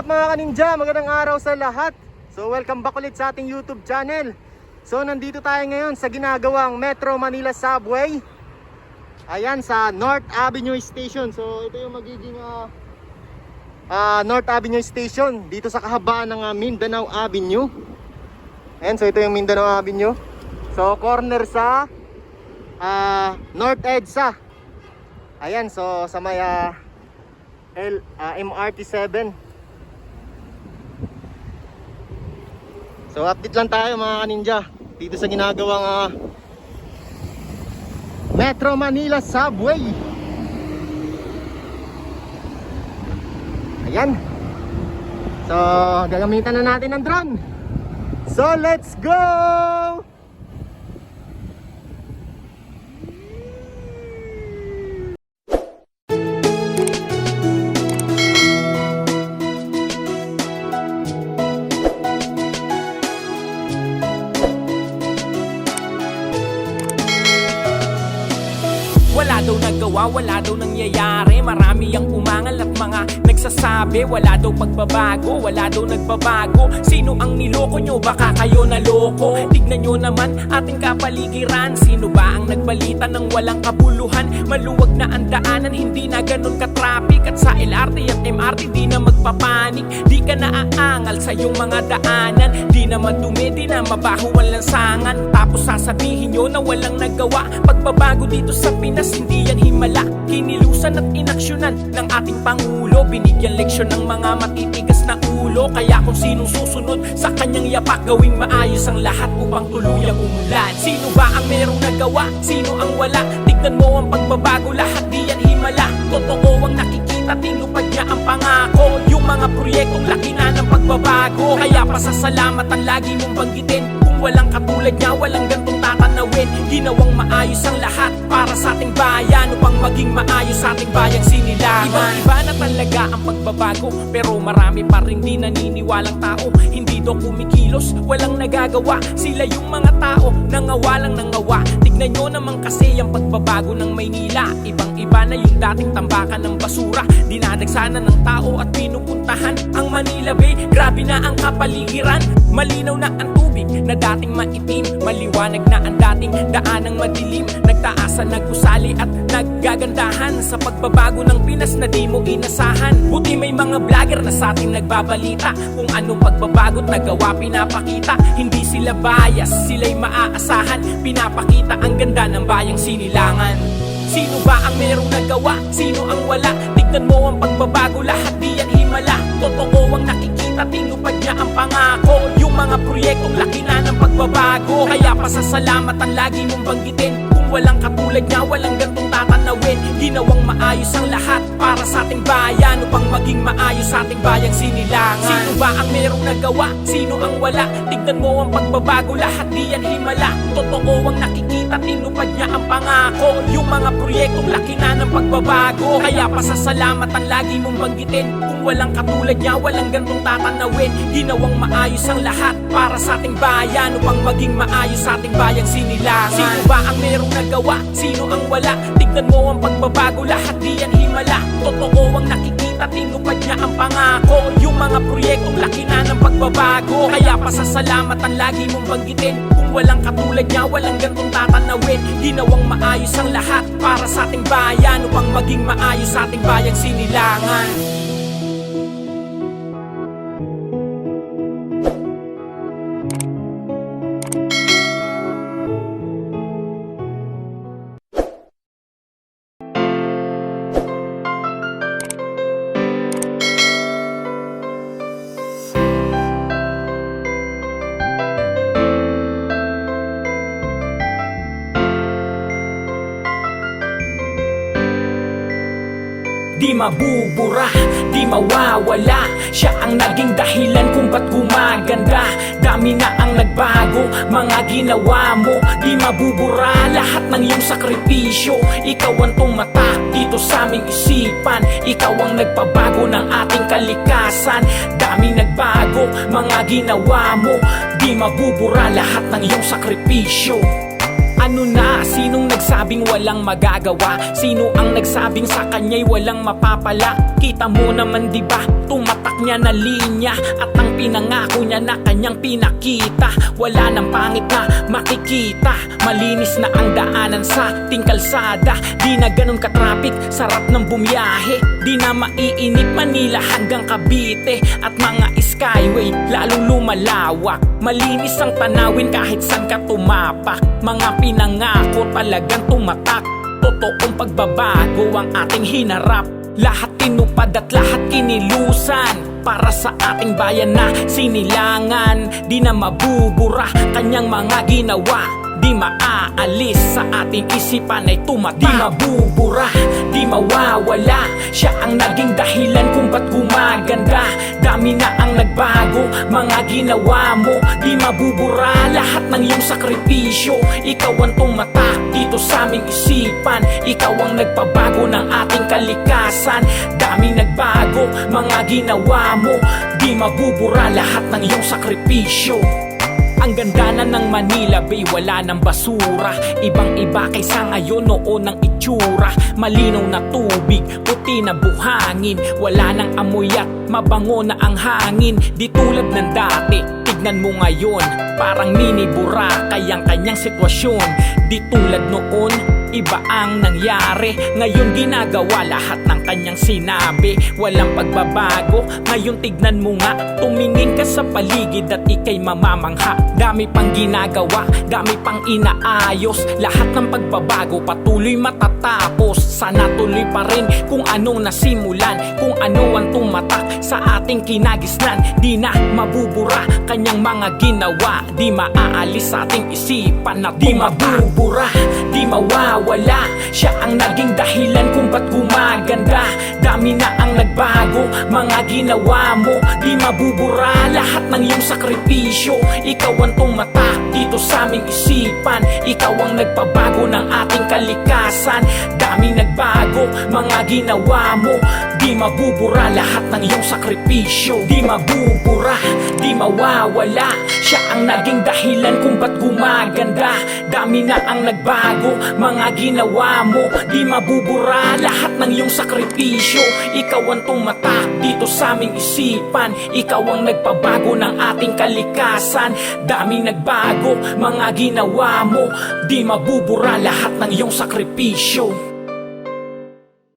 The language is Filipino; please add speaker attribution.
Speaker 1: up mga kaninja? Magandang araw sa lahat. So welcome back ulit sa ating YouTube channel. So nandito tayo ngayon sa ginagawang Metro Manila Subway. Ayan sa North Avenue Station. So ito yung magiging North Avenue Station dito sa kahabaan ng Mindanao Avenue. Ayan, so ito yung Mindanao Avenue. So corner sa North EDSA. Ayan, so sa may MRT 7. So update lang tayo mga kaninja dito sa ginagawang Metro Manila Subway. Ayan. So gagamitan na natin ng drone. So let's go!
Speaker 2: Wala daw nagawa, wala daw nangyayari. Marami ang umangal at mga nagsasabi wala daw pagbabago, wala daw nagbabago. Sino ang niloko nyo? Baka kayo naloko. Tignan nyo naman ating kapaligiran. Sino ba ang nagbalita ng walang kabuluhan? Maluwag na ang daanan, hindi na ganun ka-traffic. At sa LRT at MRT di na magpapanik. Di ka naaangal sa iyong mga daanan. Di naman dumi, di na mabaho ang lansangan. Tapos sasabihin nyo na walang nagawa. Pagbabago dito sa Pinas, hindi yan himala. Kinilusan at inaksyonan ng ating Pangulo. Binigyan leksyon ng mga matitigas na ulo. Kaya kung sinong susunod sa kanyang yapak, gawing maayos ang lahat upang tuluyang umulan. Sino ba ang merong nagawa? Sino ang wala? Tignan mo ang pagbabago, lahat di yan himala. Totoo ang nakikita, tinupad niya ang pangako. Yung mga proyektong laki na ng pagbabago. Kaya pasasalamat ang lagi mong banggitin. Kung walang katulad niya, walang gantong tatanawin. Ginawang maayos ang lahat para sa ating bayan, upang maging maayos sa ating bayang sinilangan. Ibang-iba na talaga ang pagbabago, pero marami pa rin di naniniwalang tao. Hindi daw kumikilos, walang nagagawa. Sila yung mga tao, nangawalang nangawa. Tignan nyo naman kasi ang pagbabago ng Maynila. Ibang-iba na yung dating tambakan ng basura. Dinadagsanan ng tao at pinupuntahan ang Manila Bay. Grabe na ang kapaligiran. Malinaw na ang tubig na dating maitim. Maliwanag na ang dating daanang madilim. Nagtaasan, nagusali at naggagandahan sa pagbabago ng Pinas na di mo inasahan. Buti may mga vlogger na sa ating nagbabalita kung anong pagbabago't nagawa pinapakita. Hindi sila bias, sila'y maaasahan. Pinapakita ang ganda ng bayang sinilangan. Sino ba ang merong nagawa? Sino ang wala? Tignan mo ang pagbabago, lahat di yan himala. Totoo ang nakikita, tinupad niya ang pangako. Yung mga proyektong laki na ng pagbabago. Kaya pasasalamat ang lagi mong banggitin. Kung walang katulad niya, walang gantong tatanawin. Ginawang maayos ang lahat para sa ating bayan, upang maging maayos sa ating bayang sinilangan. Sino ba ang merong nagawa? Sino ang wala? Tignan mo ang pagbabago, lahat di yan himala. Totoo ang nakikita, tinupad niya ang pangako. Yung mga proyektong laki na ng pagbabago. Kaya pasasalamat ang lagi mong banggitin. Kung walang katulad niya, walang gantong tatanawin. Ginawang maayos ang lahat para sa ating bayan, upang maging maayos sa ating bayang sinilangan. Sino ba ang merong nagawa? Sino ang wala? Tignan mo ang pagbabago, lahat di yan himala. Totoo ang nakikita, tinupad niya ang pangako. Yung mga proyektong laki na ng pagbabago. Kaya pasasalamat ang lagi mong banggitin. Kung walang katulad niya, walang gantong tatanawin. Ginawang maayos ang lahat para sa ating bayan, upang maging maayos sa ating bayang sinilangan. Di mabubura, di mawawala. Siya ang naging dahilan kung ba't gumaganda. Dami na ang nagbago, mga ginawa mo. Di mabubura lahat ng iyong sakripisyo. Ikaw ang tumatak dito sa aming isipan. Ikaw ang nagpabago ng ating kalikasan. Dami nagbago, mga ginawa mo. Di mabubura lahat ng iyong sakripisyo. Ano na? Sinong nagsasabi? nagsabing walang magagawa? Sino ang nagsabing sa kanya'y walang mapapala? Kita mo naman diba, tumatak niya na linya, at ang pinangako niya na kanyang pinakita. Wala nang pangit na makikita, malinis na ang daanan sa ting kalsada. Di na ganun ka-traffic, sarap ng bumiyahe. Di na maiinip Manila hanggang Cavite, at mga skyway lalong lumalawak. Malinis ang tanawin kahit saan ka tumapak. Mga pinangako talagang tumatak. Totoong pagbabago ang ating hinarap. Lahat tinupad at lahat kinilusan para sa ating bayan na sinilangan. Di na mabubura kanyang mga ginawa. Di maaalis sa ating isipan ay tumatak. Di mabubura, di mawawala. Siya ang naging dahilan kung ba't gumaganda. Dami na ang nagbago, mga ginawa mo. Di mabubura lahat ng iyong sakripisyo. Ikaw ang tumatak dito sa aming isipan. Ikaw ang nagpabago ng ating kalikasan. Daming nagbago, mga ginawa mo. Di mabubura lahat ng iyong sakripisyo. Ang ganda na ng Manila Bay, wala ng basura. Ibang iba kaysa ngayon, noon ang itsura. Malinaw na tubig, puti na buhangin. Wala nang amoy at mabango na ang hangin. Di tulad ng dati, tignan mo ngayon, parang mini Boracay ang kanyang sitwasyon. Di tulad noon, iba ang nangyari. Ngayon ginagawa lahat ng kanyang sinabi. Walang pagbabago, ngayon tignan mo nga. Tumingin ka sa paligid at ikay mamamangha. Dami pang ginagawa, dami pang inaayos. Lahat ng pagbabago patuloy matatapos. Sana tuloy pa rin kung anong nasimulan. Kung ano ang tumatak sa ating kinagisnan. Di na mabubura kanyang mga ginawa. Di maaalis sa ating isipan na di mabubura, di mawawala. Siya ang naging dahilan kung ba't gumaganda. Dami na ang nagbago, mga ginawa mo. Di mabubura lahat ng iyong sakripisyo. Ikaw ang tumatak dito sa aming isipan. Ikaw ang nagpabago ng ating kalikasan. Daming nagbago, mga ginawa mo. Di mabubura lahat ng iyong sakripisyo. Di mabubura, di mawawala. Siya ang naging dahilan kung ba't gumaganda. Dami na ang nagbago, mga ginawa mo. Di mabubura lahat ng iyong sakripisyo. Ikaw ang tumatak dito sa aming isipan. Ikaw ang nagpabago ng ating kalikasan. Daming nagbago, mga ginawa mo. Di mabubura lahat ng iyong sakripisyo.